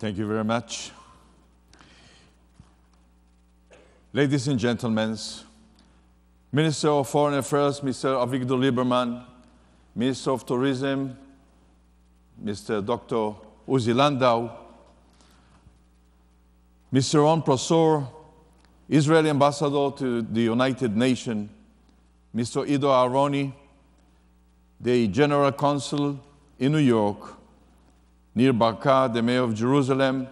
Thank you very much. Ladies and gentlemen, Minister of Foreign Affairs, Mr. Avigdor Lieberman, Minister of Tourism, Mr. Dr. Uzi Landau, Mr. Ron Prosor, Israeli Ambassador to the United Nations, Mr. Ido Aharoni, the General Consul in New York, Nir Barkat, the Mayor of Jerusalem,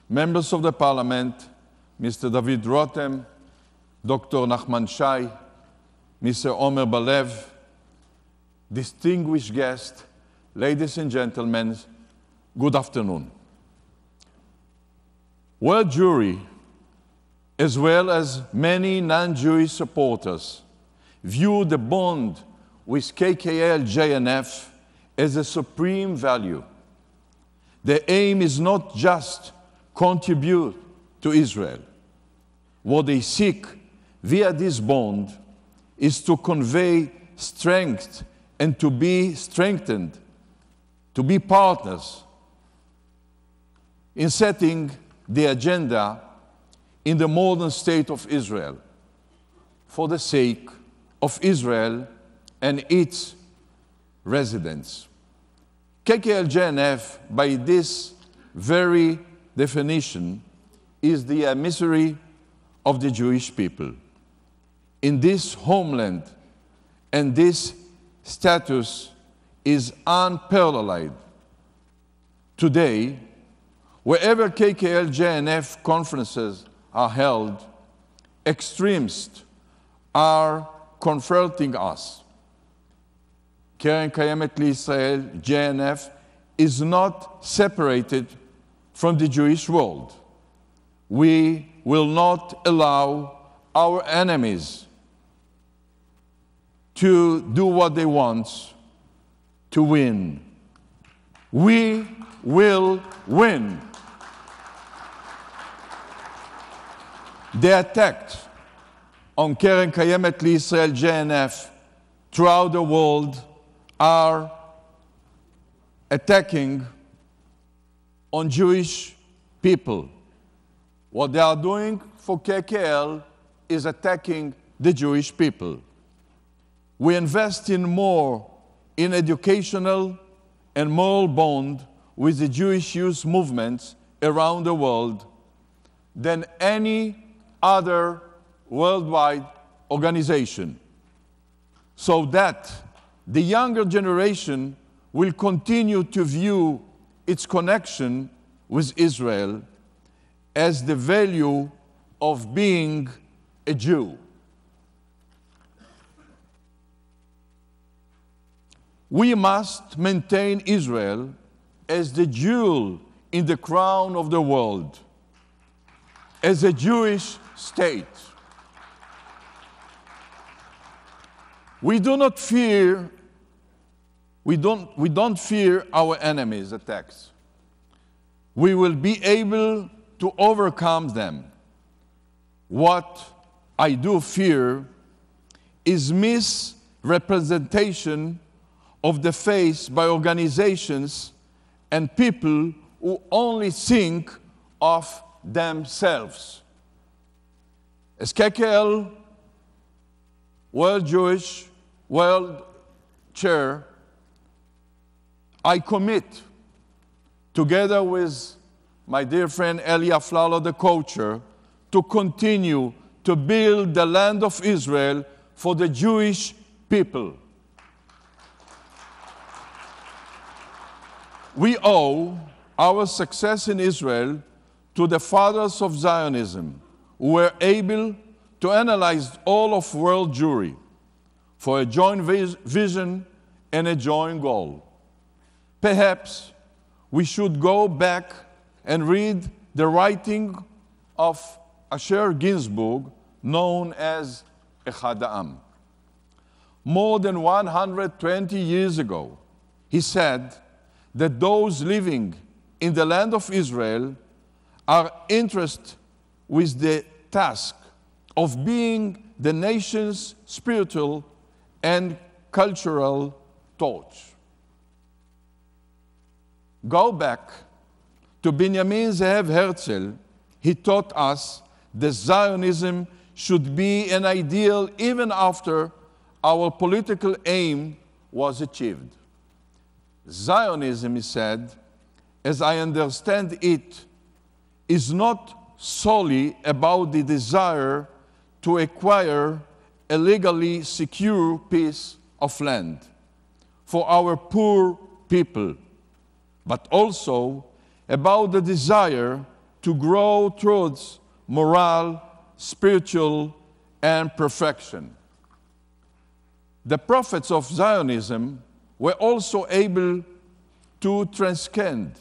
members of the Parliament, Mr. David Rotem, Dr. Nachman Shai, Mr. Omer Balev, distinguished guests, ladies and gentlemen, good afternoon. World Jewry, as well as many non-Jewish supporters, view the bond with KKL-JNF as a supreme value. The aim is not just contribute to Israel. What they seek via this bond is to convey strength and to be strengthened, to be partners in setting the agenda in the modern state of Israel for the sake of Israel and its residents. KKL-JNF, by this very definition, is the emissary of the Jewish people. In this homeland, and this status is unparalleled. Today, wherever KKL-JNF conferences are held, extremists are confronting us. Keren Kayemet L'Israel, JNF, is not separated from the Jewish world. We will not allow our enemies to do what they want to win. We will win. The attack on Keren Kayemet L'Israel, JNF, throughout the world are attacking on Jewish people. What they are doing for KKL is attacking the Jewish people. We invest more in educational and moral bond with the Jewish youth movements around the world than any other worldwide organization, so that the younger generation will continue to view its connection with Israel as the value of being a Jew. We must maintain Israel as the jewel in the crown of the world, as a Jewish state. We don't fear our enemies' attacks. We will be able to overcome them. What I do fear is misrepresentation of the faith by organizations and people who only think of themselves. As KKL World Chair, I commit, together with my dear friend Eli Aflalo, the co-chair, to continue to build the land of Israel for the Jewish people. We owe our success in Israel to the fathers of Zionism, who were able to analyze all of world Jewry for a joint vision and a joint goal. Perhaps we should go back and read the writing of Asher Ginsburg, known as Echad Ha'am. More than 120 years ago, he said that those living in the land of Israel are entrusted with the task of being the nation's spiritual and cultural torch. Go back to Benjamin Ze'ev Herzl, he taught us that Zionism should be an ideal even after our political aim was achieved. Zionism, he said, as I understand it, is not solely about the desire to acquire a legally secure piece of land for our poor people, but also about the desire to grow towards moral, spiritual, and perfection. The prophets of Zionism were also able to transcend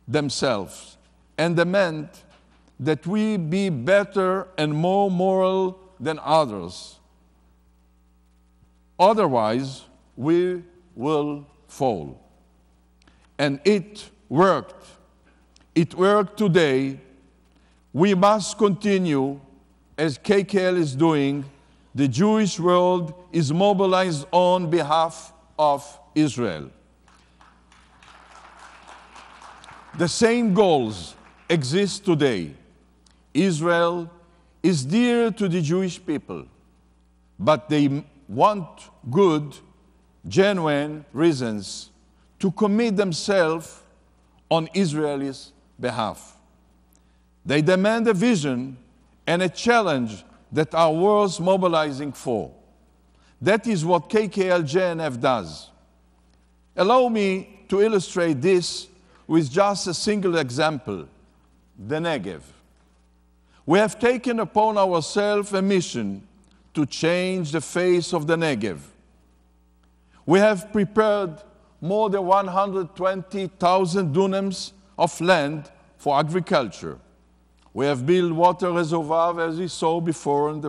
themselves and demand that we be better and more moral than others. Otherwise, we will fall. And it worked. It worked today. We must continue, as KKL is doing. The Jewish world is mobilized on behalf of Israel. The same goals exist today. Israel is dear to the Jewish people, but they want good, genuine reasons to commit themselves on Israel's behalf. They demand a vision and a challenge that are worth mobilizing for. That is what KKL-JNF does. Allow me to illustrate this with just a single example, the Negev. We have taken upon ourselves a mission to change the face of the Negev. We have prepared more than 120,000 dunams of land for agriculture. We have built water reservoirs, as we saw before in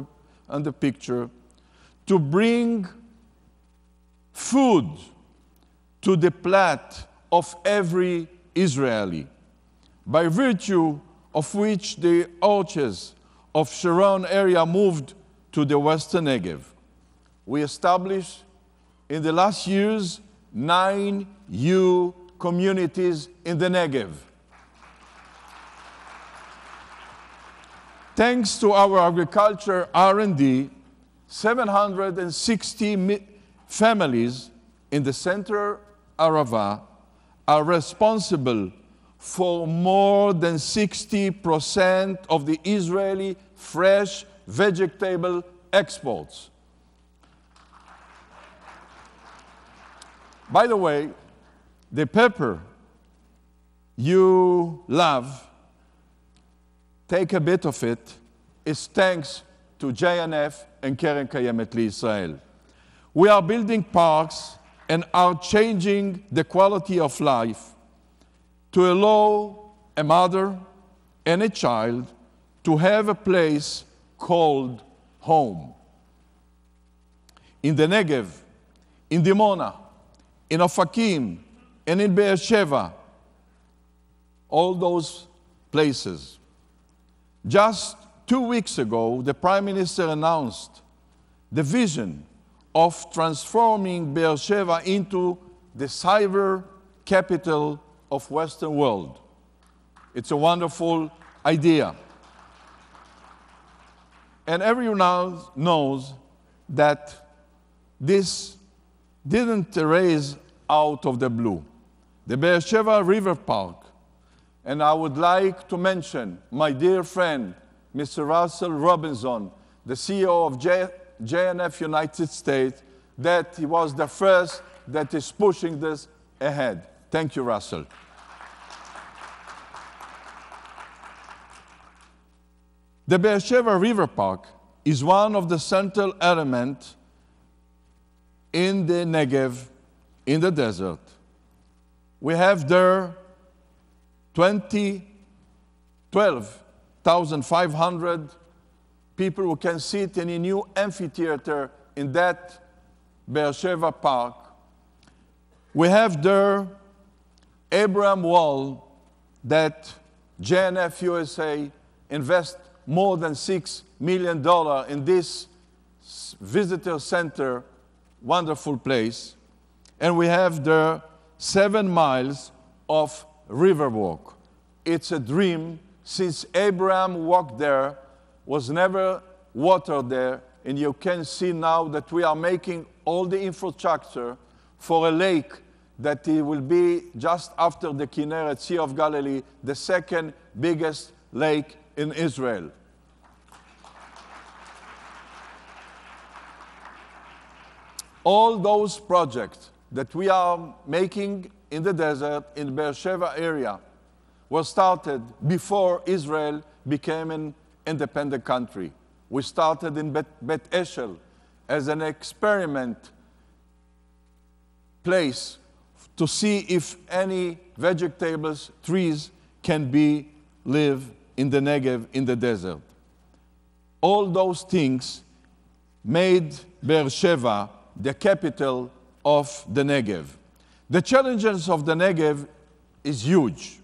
the picture, to bring food to the plate of every Israeli, by virtue of which the orchards of Sharon area moved to the Western Negev. We established in the last years 9 new communities in the Negev. Thanks to our agriculture R&D, 760 families in the Central Arava are responsible for more than 60% of the Israeli fresh vegetable exports. By the way, the pepper you love, take a bit of it, is thanks to JNF and Keren Kayemet Li'Israel. We are building parks and are changing the quality of life to allow a mother and a child to have a place called home. In the Negev, in Dimona, in Ofakim, and in Be'er Sheva, all those places. Just 2 weeks ago, the Prime Minister announced the vision of transforming Be'er Sheva into the cyber capital of Western world. It's a wonderful idea. And everyone now knows that this didn't arise out of the blue. The Be'er Sheva River Park, and I would like to mention my dear friend, Mr. Russell Robinson, the CEO of JNF United States, that he was the first that is pushing this ahead. Thank you, Russell. The Be'er Sheva River Park is one of the central elements in the Negev, in the desert. We have there 12,500 people who can sit in a new amphitheater in that Be'er Sheva Park. We have there Abraham Wall that JNF USA invest more than $6 million in this visitor center, wonderful place. And we have there 7 miles of Riverwalk. It's a dream. Since Abraham walked there, was never water there, and you can see now that we are making all the infrastructure for a lake that it will be just after the Kinneret, Sea of Galilee, the second biggest lake in Israel. All those projects that we are making in the desert, in the Beersheba area, were started before Israel became an independent country. We started in Bet Eshel as an experiment place to see if any vegetables, trees can live in the Negev, in the desert. All those things made Beersheba the capital of the Negev. The challenges of the Negev is huge.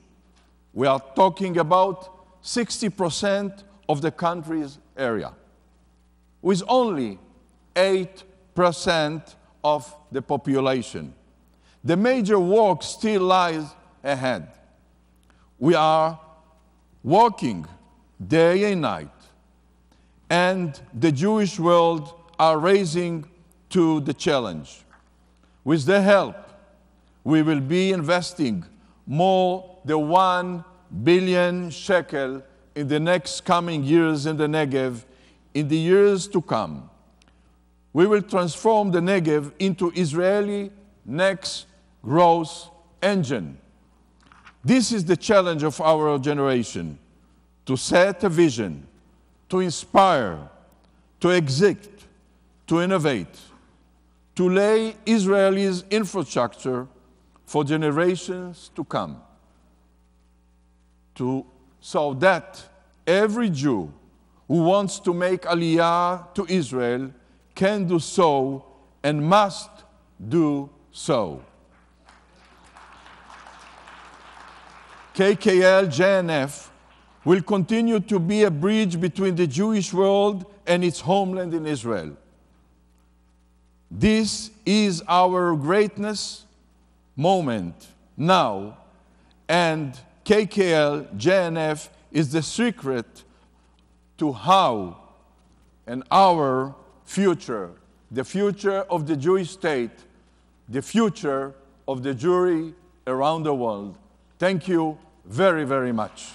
We are talking about 60% of the country's area, with only 8% of the population. The major work still lies ahead. We are working day and night, and the Jewish world are raising to the challenge. With their help, we will be investing more than 1 billion shekel in the next coming years in the Negev, in the years to come. We will transform the Negev into Israeli next growth engine. This is the challenge of our generation, to set a vision, to inspire, to execute, to innovate, to lay Israel's infrastructure for generations to come, so that every Jew who wants to make Aliyah to Israel can do so and must do so. KKL JNF will continue to be a bridge between the Jewish world and its homeland in Israel. This is our greatness moment now, and KKL JNF is the secret to how and our future, the future of the Jewish state, the future of the Jewry around the world. Thank you very, very much.